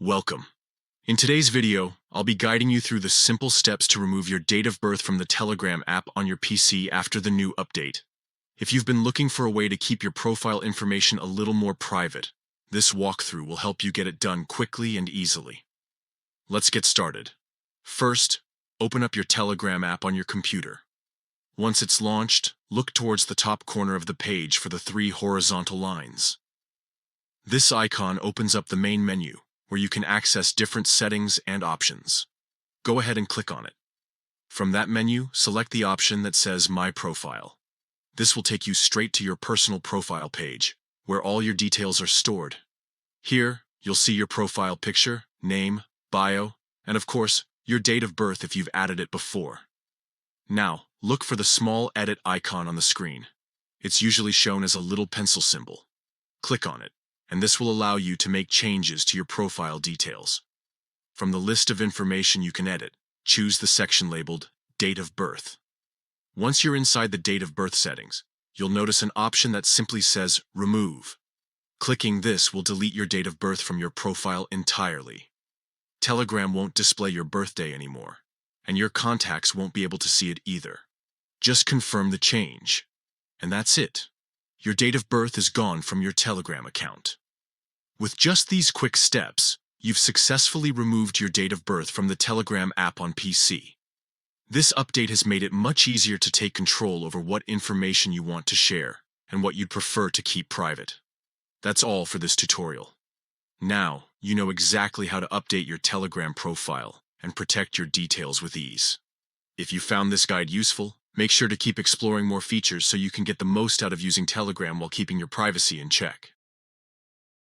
Welcome. In today's video, I'll be guiding you through the simple steps to remove your date of birth from the Telegram app on your PC after the new update. If you've been looking for a way to keep your profile information a little more private, this walkthrough will help you get it done quickly and easily. Let's get started. First, open up your Telegram app on your computer. Once it's launched, look towards the top corner of the page for the 3 horizontal lines. This icon opens up the main menu, where you can access different settings and options. Go ahead and click on it. From that menu, select the option that says My Profile. This will take you straight to your personal profile page, where all your details are stored. Here, you'll see your profile picture, name, bio, and of course, your date of birth if you've added it before. Now, look for the small edit icon on the screen. It's usually shown as a little pencil symbol. Click on it, and this will allow you to make changes to your profile details. From the list of information you can edit, choose the section labeled Date of Birth. Once you're inside the date of birth settings, you'll notice an option that simply says Remove. Clicking this will delete your date of birth from your profile entirely. Telegram won't display your birthday anymore, and your contacts won't be able to see it either. Just confirm the change, and that's it. Your date of birth is gone from your Telegram account. With just these quick steps, you've successfully removed your date of birth from the Telegram app on PC. This update has made it much easier to take control over what information you want to share and what you'd prefer to keep private. That's all for this tutorial. Now, you know exactly how to update your Telegram profile and protect your details with ease. If you found this guide useful, make sure to keep exploring more features so you can get the most out of using Telegram while keeping your privacy in check.